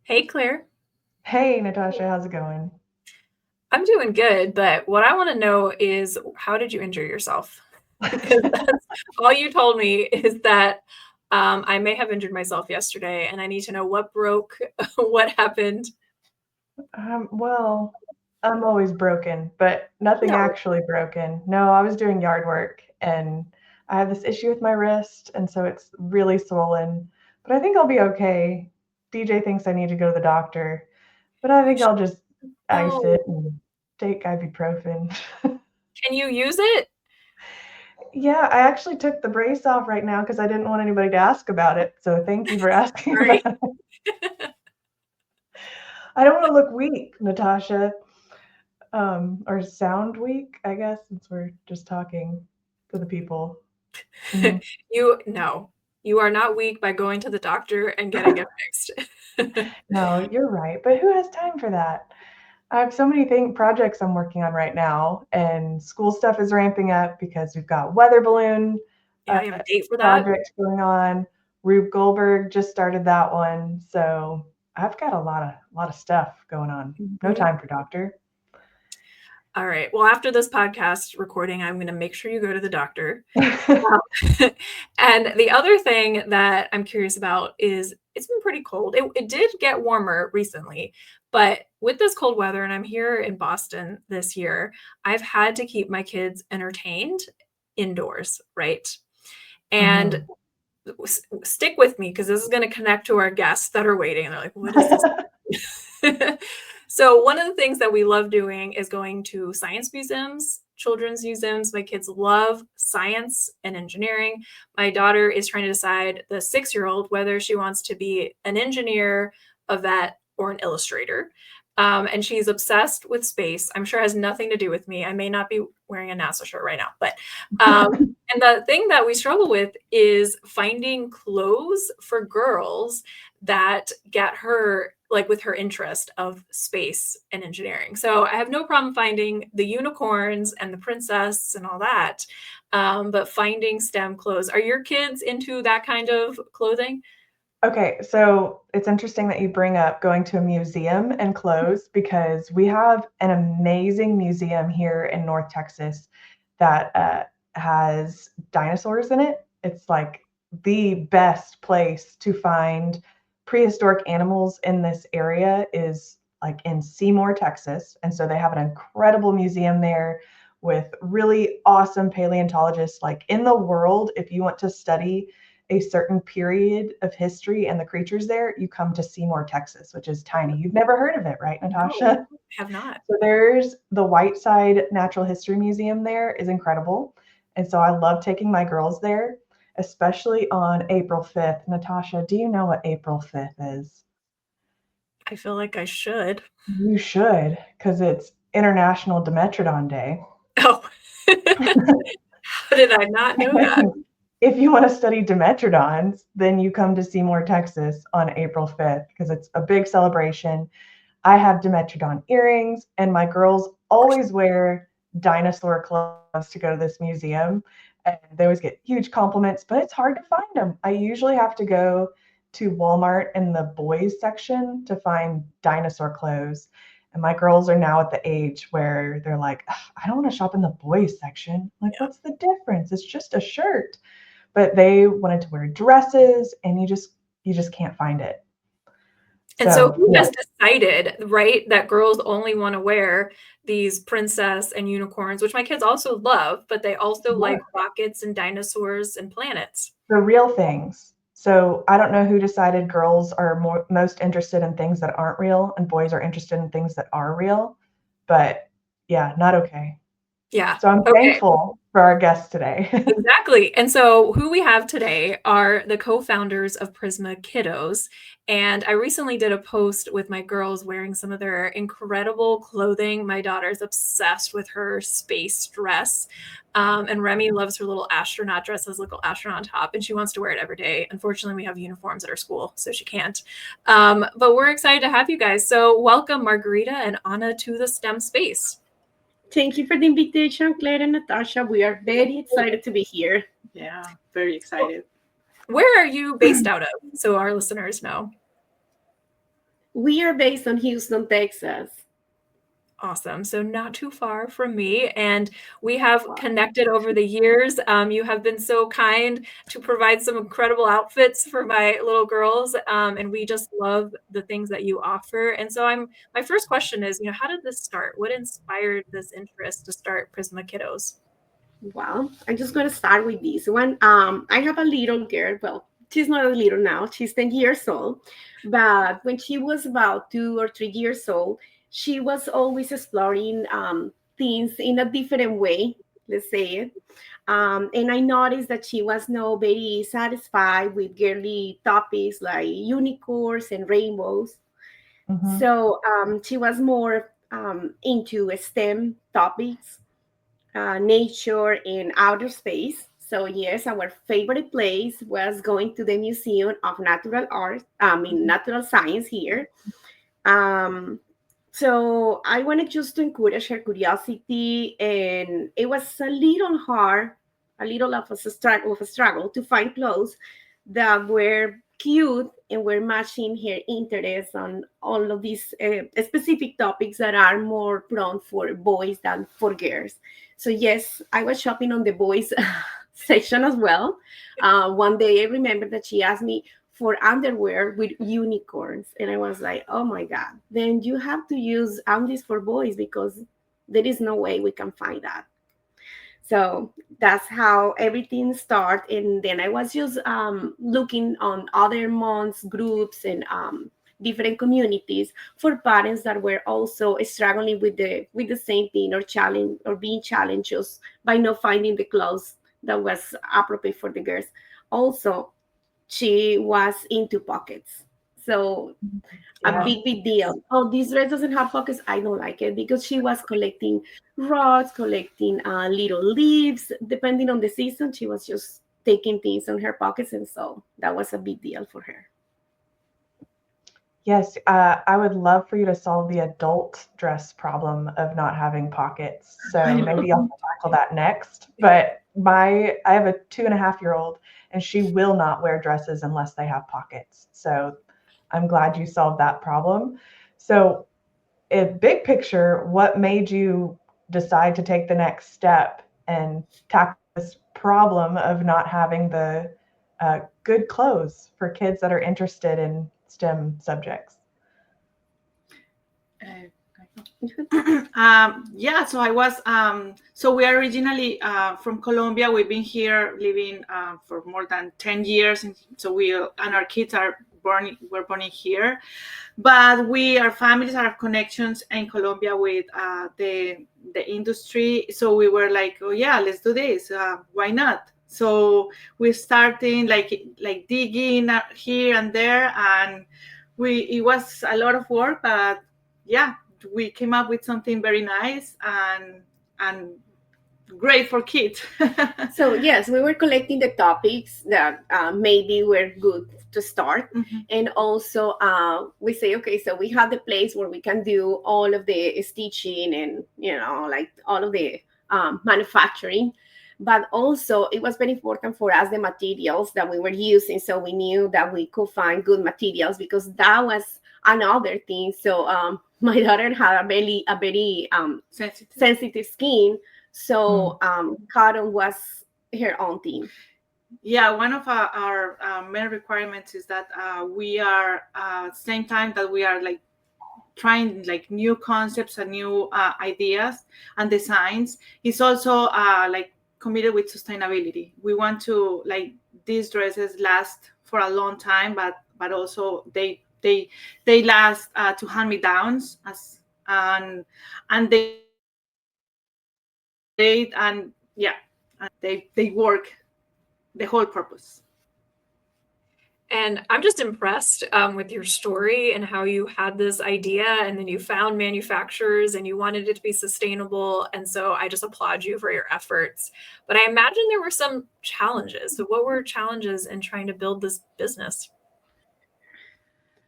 Hey, Claire. Hey, Natasha, how's it going? I'm doing good, but what I want to know is how did you injure yourself? Because that's all you told me is that I may have injured myself yesterday, and I need to know what broke, what happened. Well, I'm always broken, but nothing No. actually broken. No, I was doing yard work and I have this issue with my wrist, and so it's really swollen. But I think I'll be okay. DJ thinks I need to go to the doctor, but I You think should I'll just ice know. it and take ibuprofen. Can you use it? Yeah, I actually took the brace off right now because I didn't want anybody to ask about it. So thank you for asking Sorry. about it. I don't want to look weak, Natasha. Or sound week, I guess, since we're just talking to the people. Mhm. No, you are not weak by going to the doctor and getting it fixed. No, you're right, but who has time for that? I have so many projects I'm working on right now, and school stuff is ramping up because we've got weather balloon Yeah, you have a date for that? projects going on. Rube Goldberg just started that one, so I've got a lot of stuff going on. No Mhm. time for doctor. All right. Well, after this podcast recording, I'm going to make sure you go to the doctor. Um, and the other thing that I'm curious about is it's been pretty cold. It did get warmer recently, but with this cold weather, and I'm here in Boston this year, I've had to keep my kids entertained indoors, right? And Mhm. stick with me because this is going to connect to our guests that are waiting. And they're like, what is this? So, one of the things that we love doing is going to science museums, children's museums. My kids love science and engineering. My daughter is trying to decide, the 6 year old, whether she wants to be an engineer, a vet, or an illustrator. And she's obsessed with space. I'm sure it has nothing to do with me. I may not be wearing a NASA shirt right now, but and the thing that we struggle with is finding clothes for girls that get her like with her interest of space and engineering. So I have no problem finding the unicorns and the princess and all that, but finding STEM clothes. Are your kids into that kind of clothing? Okay, so it's interesting that you bring up going to a museum and clothes because we have an amazing museum here in North Texas that has dinosaurs in it. It's like the best place to find prehistoric animals in this area is like in Seymour, Texas. And so they have an incredible museum there with really awesome paleontologists like in the world. If you want to study a certain period of history and the creatures there, you come to Seymour, Texas, which is tiny. You've never heard of it, right, No, Natasha? have not. So there's the Whiteside Natural History Museum there is incredible. And so I love taking my girls there, especially on April 5th. Natasha, do you know what April 5th is? I feel like I should. You should, because it's International Dimetrodon Day. Oh, how did I not know that? If you want to study Dimetrodons, then you come to Seymour, Texas on April 5th because it's a big celebration. I have Dimetrodon earrings, and my girls always wear dinosaur clothes to go to this museum. And they always get huge compliments, but it's hard to find them. I usually have to go to Walmart in the boys section to find dinosaur clothes. And my girls are now at the age where they're like, I don't want to shop in the boys section. Like, Yeah. what's the difference? It's just a shirt. But they wanted to wear dresses, and you just can't find it. And so So who yeah, has decided, right, that girls only want to wear these princess and unicorns, which my kids also love, but they also like yeah. rockets and dinosaurs and planets. The real things. So I don't know who decided girls are most interested in things that aren't real and boys are interested in things that are real. But yeah, not okay. Yeah. So I'm Okay. thankful for our guest today. Exactly. And so, who we have today are the co founders of Prisma Kiddos. And I recently did a post with my girls wearing some of their incredible clothing. My daughter's obsessed with her space dress. And Remy loves her little astronaut dress, has a little astronaut on top, and she wants to wear it every day. Unfortunately, we have uniforms at our school, so she can't. But we're excited to have you guys. So, welcome, Margarita and Ana, to the STEM space. Thank you for the invitation, Claire and Natasha. We are very excited to be here. Yeah, very excited. Where are you based out of? So, our listeners know. We are based on Houston, Texas. Awesome. So not too far from me, and we have Wow. connected over the years. You have been so kind to provide some incredible outfits for my little girls, and we just love the things that you offer. And so my first question is, how did this start? What inspired this interest to start Prisma Kiddos? Well, I'm just going to start with this one. I have a little girl. Well, she's not a little now. She's 10 years old. But when she was about 2 or 3 years old, she was always exploring things in a different way, let's say it. And I noticed that she was not very satisfied with girly topics like unicorns and rainbows. Mm-hmm. So she was more into STEM topics, nature, and outer space. So yes, our favorite place was going to the Museum of Natural Art, Natural Science here. Um, so I wanted just to encourage her curiosity, and it was a little hard, a little of a struggle to find clothes that were cute and were matching her interests on all of these specific topics that are more prone for boys than for girls. So yes, I was shopping on the boys section as well. One day I remember that she asked me for underwear with unicorns, and I was like, oh my god, then you have to use undies for boys because there is no way we can find that. So that's how everything started. And then I was just looking on other months groups and different communities for parents that were also struggling with the same thing, or challenge, or being challenged just by not finding the clothes that was appropriate for the girls. Also, she was into pockets. So a Yeah. big deal. Oh, this dress doesn't have pockets. I don't like it, because she was collecting rocks, collecting little leaves. Depending on the season, she was just taking things on her pockets, and so that was a big deal for her. Yes, I would love for you to solve the adult dress problem of not having pockets. So maybe I'll tackle that next. But I have a 2.5-year-old, and she will not wear dresses unless they have pockets. So I'm glad you solved that problem. So, in big picture, what made you decide to take the next step and tackle this problem of not having the good clothes for kids that are interested in STEM subjects? Uh, yeah, so I was, so we are originally from Colombia. We've been here living for more than 10 years. And so and our kids were born in here. But our families have connections in Colombia with the industry. So we were like, oh yeah, let's do this. Why not? So we're starting like digging here and there, and it was a lot of work, but yeah, we came up with something very nice and great for kids. So yes, we were collecting the topics that maybe were good to start. Mm-hmm. And also we say, okay, so we have the place where we can do all of the stitching and like all of the manufacturing. But also it was very important for us, the materials that we were using, so we knew that we could find good materials, because that was another thing. So my daughter had a very sensitive skin. So cotton was her own thing. Yeah, one of our main requirements is that we are same time that we are like trying like new concepts and new ideas and designs. It's also like committed with sustainability. We want to like these dresses last for a long time, but also they last to hand me downs as and they work the whole purpose. And I'm just impressed with your story and how you had this idea and then you found manufacturers and you wanted it to be sustainable. And so I just applaud you for your efforts. But I imagine there were some challenges. So, what were challenges in trying to build this business?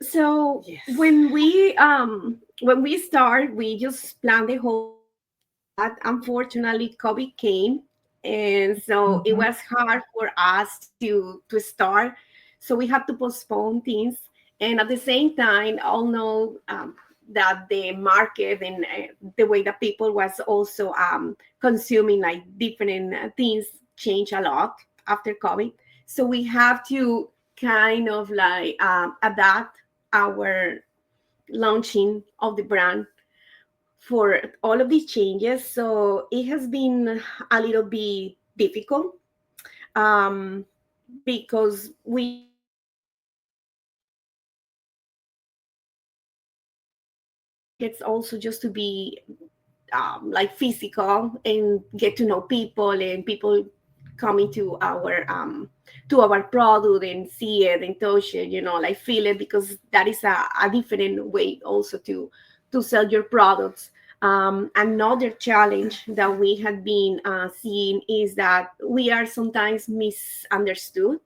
So Yes. when we start, we just planned the whole thing, but unfortunately COVID came, and so it was hard for us to start. So we had to postpone things, And at the same time, I'll know that the market and the way that people was also consuming like different things change a lot after COVID. So we have to kind of like adapt our launching of the brand for all of these changes. So it has been a little bit difficult because we are also just to be like physical and get to know people, and people coming to our product and see it and touch it, like feel it, because that is a different way also to sell your products. Another challenge that we had been seeing is that we are sometimes misunderstood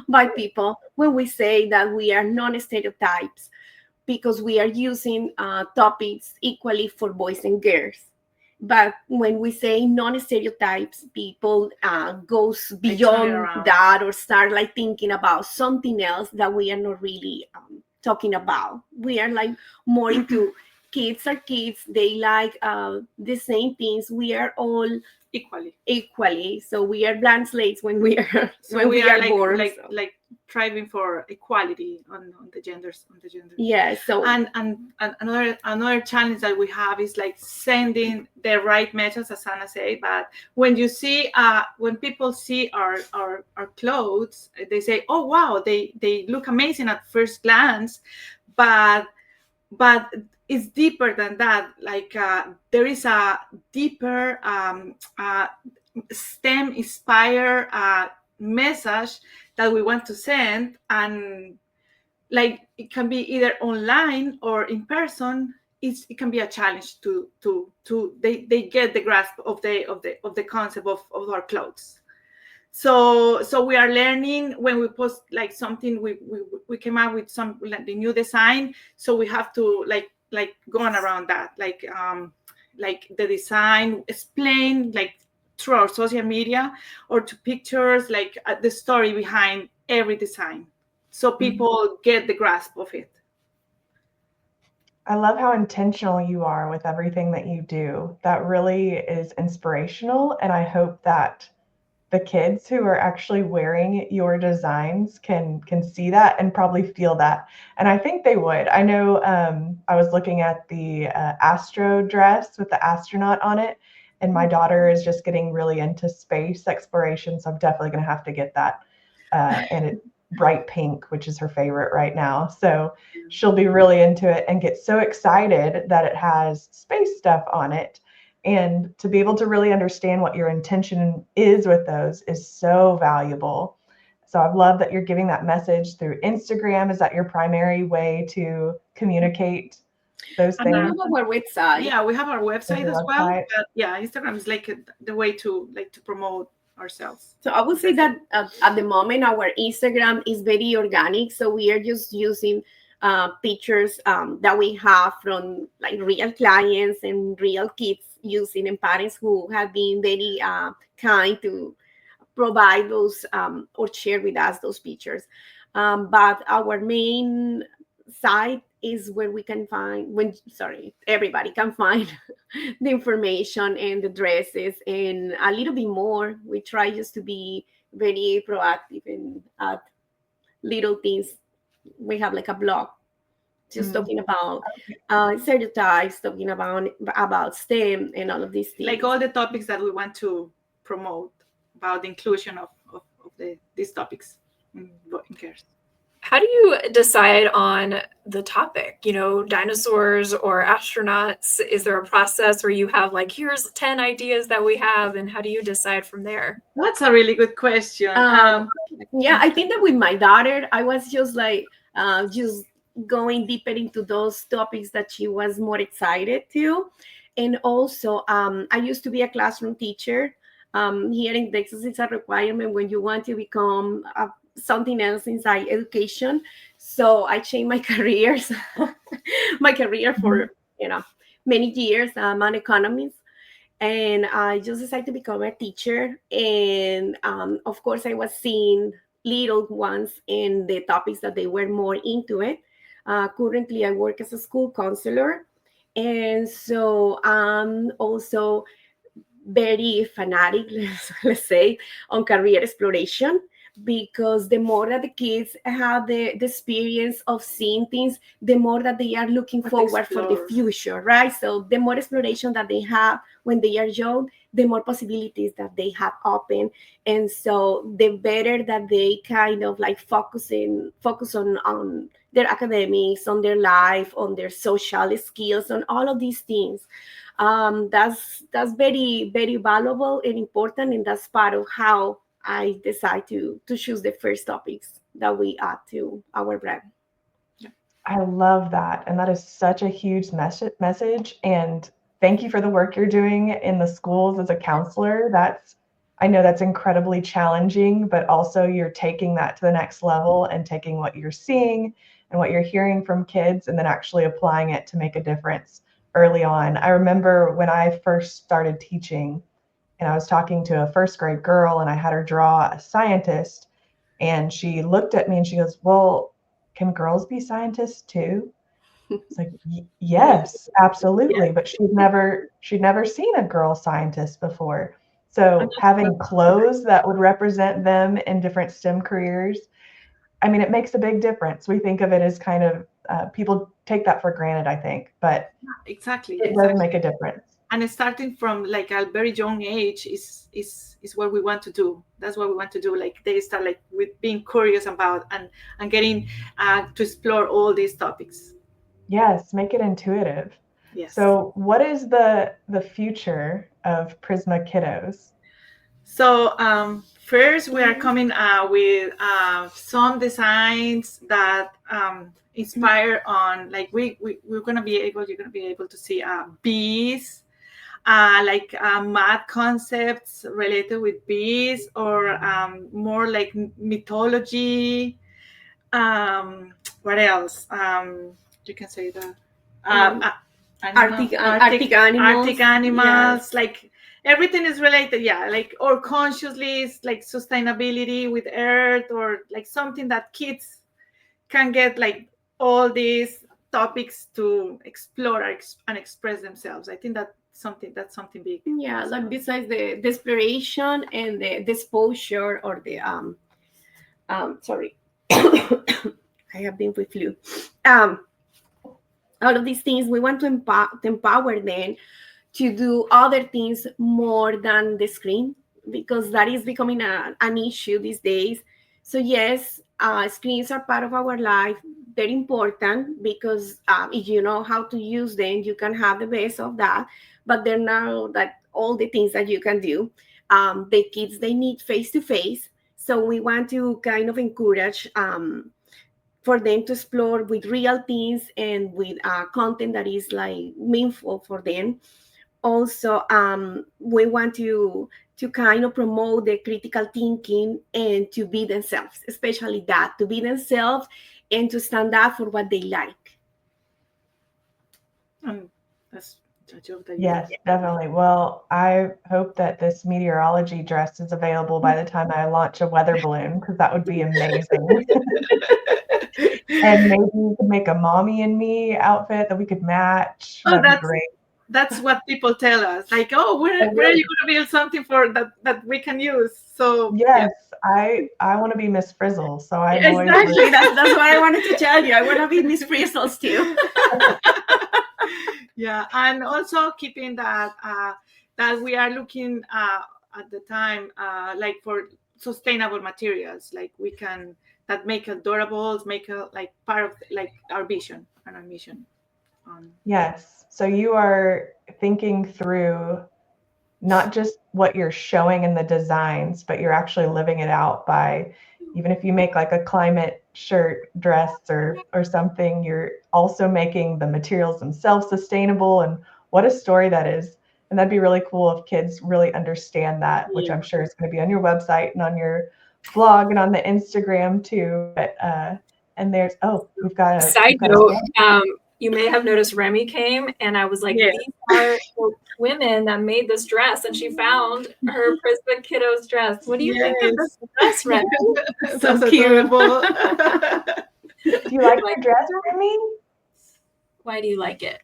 by people when we say that we are non-stereotypes, because we are using topics equally for boys and girls. But when we say non-stereotypes, people goes beyond that or start like thinking about something else that we are not really talking about. We are like more into kids are kids. They like the same things. We are all equally. So we are blank slates when we are when we are born. Like striving for equality on the genders. Yeah. So and another challenge that we have is like sending the right message, as Ana said. But when you see when people see our clothes, they say, oh wow, they look amazing at first glance, but it's deeper than that. Like there is a deeper STEM inspired message that we want to send, and like it can be either online or in person. It can be a challenge to they get the grasp of the concept of our clothes. So we are learning. When we post like something, we came up with some like the new design, so we have to like going around that, like the design, explain like through our social media or to pictures, like the story behind every design, so people get the grasp of it. I love how intentional you are with everything that you do. That really is inspirational, and I hope that the kids who are actually wearing your designs can see that and probably feel that. And I think they would. I know I was looking at the astro dress with the astronaut on it, and my daughter is just getting really into space exploration, so I'm definitely going to have to get that. And it's bright pink, which is her favorite right now. So she'll be really into it and get so excited that it has space stuff on it. And to be able to really understand what your intention is with those is so valuable. So I love that you're giving that message through Instagram. Is that your primary way to communicate those things? We have our website. Yeah, we have our website as well. But yeah, Instagram is like the way to promote ourselves. So I would say that at the moment our Instagram is very organic. So we are just using pictures that we have from like real clients and real kids using, and parents who have been very kind to provide those or share with us those pictures. But our main site is where we can find everybody can find the information and the dresses and a little bit more. We try just to be very proactive and add little things. We have like a blog just talking about stereotypes, talking about STEM and all of these things. Like all the topics that we want to promote about the inclusion of these topics in cares. How do you decide on the topic? You know, dinosaurs or astronauts? Is there a process where you have like, here's 10 ideas that we have, and how do you decide from there? That's a really good question. Yeah, I think that with my daughter, I was just like, just going deeper into those topics that she was more excited to. And also, I used to be a classroom teacher. Here in Texas, it's a requirement when you want to become something else inside education. So I changed my careers, for many years. I'm an economist, and I just decided to become a teacher. And of course, I was seeing little ones in the topics that they were more into it. Currently, I work as a school counselor, and so I'm also very fanatic, let's say, on career exploration, because the more that the kids have the experience of seeing things, the more that they are looking forward for the future, right? So the more exploration that they have when they are young, the more possibilities that they have open. And so the better that they kind of like focus on their academics, on their life, on their social skills, on all of these things. That's very, very valuable and important, and that's part of how I decide to choose the first topics that we add to our brand. I love that. And that is such a huge message. And thank you for the work you're doing in the schools as a counselor. I know that's incredibly challenging, but also you're taking that to the next level and taking what you're seeing and what you're hearing from kids and then actually applying it to make a difference early on. I remember when I first started teaching and I was talking to a first grade girl and I had her draw a scientist, and she looked at me and she goes, "Well, can girls be scientists too?" It's like, yes, absolutely. But she'd never seen a girl scientist before. So having clothes that would represent them in different STEM careers, I mean, it makes a big difference. We think of it as kind of, people take that for granted, I think, but exactly, it does make a difference. And starting from like a very young age is what we want to do. That's what we want to do. Like they start like with being curious about and getting to explore all these topics. Yes, make it intuitive. Yes. So what is the future of Prisma Kiddos? So first we are coming with some designs that inspire on, like you're gonna be able to see bees, like math concepts related with bees, or more like mythology. What else? You can say that. Arctic animals. Arctic animals, yes. Like everything is related, like, or consciously, like sustainability with earth, or like something that kids can get, like all these topics to explore and express themselves. I think that's something big. Yeah, like besides the exploration and the exposure, or the sorry, I have been with flu. All of these things, we want to empower them to do other things more than the screen, because that is becoming an issue these days. So yes, screens are part of our life, very important, because if you know how to use them, you can have the best of that. But they're not that all the things that you can do. The kids, they need face-to-face. So we want to kind of encourage for them to explore with real things and with content that is like meaningful for them. Also, we want to kind of promote the critical thinking and to be themselves, especially that, to be themselves and to stand up for what they like. That's a joke that Yes, definitely. Well, I hope that this meteorology dress is available by the time I launch a weather balloon, because that would be amazing. And maybe you could make a mommy and me outfit that we could match. Oh, That'd be great. That's what people tell us. Like, oh, where are you going to build something for that we can use? So yes, I want to be Miss Frizzle. So I'm exactly. That's what I wanted to tell you. I want to be Miss Frizzles too. Yeah, and also keeping that that we are looking at the time like for sustainable materials, like we can that make adorables, make a like part of like our vision and our mission. Yes. So you are thinking through not just what you're showing in the designs, but you're actually living it out by, even if you make like a climate shirt, dress, or something, you're also making the materials themselves sustainable. And what a story that is. And that'd be really cool if kids really understand that, which I'm sure is going to be on your website and on your blog and on the Instagram too. But and there's we've got a side note. you may have noticed Remy came, and I was like, Yes. these are the women that made this dress, and she found her Prisma Kiddos dress. What do you think of this dress, Remy? So That's cute. adorable. Do you like your dress, Remy? Why do you like it?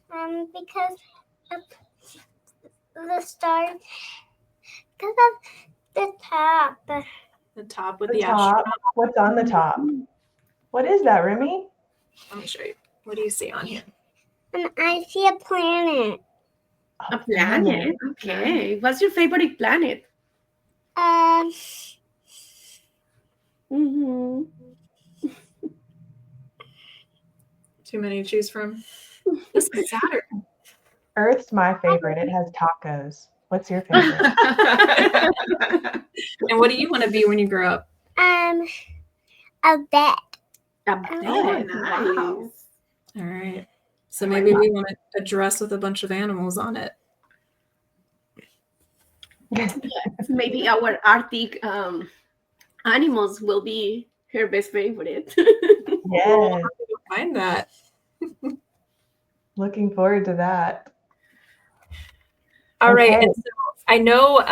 Because of the star, because of the top. The top with The the top. astronaut. What's on the top? What is that, Remy? Let me show you. What do you see on here? And I see a planet. A planet. Okay. What's your favorite planet? Mm-hmm. Too many to choose from. This is Saturn. Earth's my favorite. It has tacos. What's your favorite? And what do you want to be when you grow up? A bat. A bat. Oh, nice. Wow. All right. So maybe we want a dress with a bunch of animals on it. Maybe our Arctic animals will be her best favorite. Yes. Find that. Looking forward to that. All right. Okay. And so I know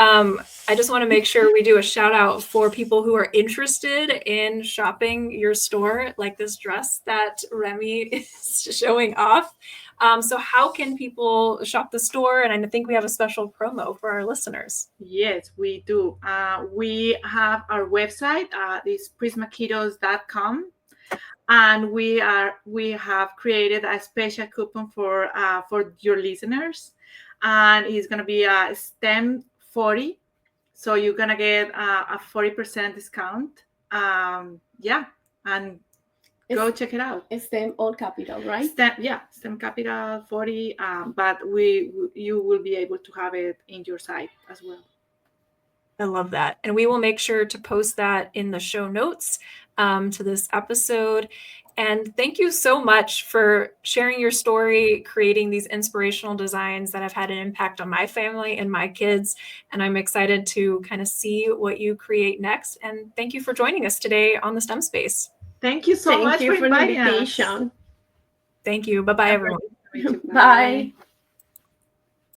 I just want to make sure we do a shout out for people who are interested in shopping your store, like this dress that Remy is showing off. So how can people shop the store? And I think we have a special promo for our listeners. Yes, we do. We have our website. It's prismakiddos.com. And we have created a special coupon for your listeners, and it's gonna be a STEM 40, so you're gonna get a 40% discount. Yeah, and go check it out. STEM all capital, right? STEM capital 40. But you will be able to have it in your site as well. I love that. And we will make sure to post that in the show notes to this episode. And thank you so much for sharing your story, creating these inspirational designs that have had an impact on my family and my kids. And I'm excited to kind of see what you create next. And thank you for joining us today on the STEM Space. Thank you so much Thank you for the inviting us. invitation. Thank you. Bye-bye, everyone. Bye.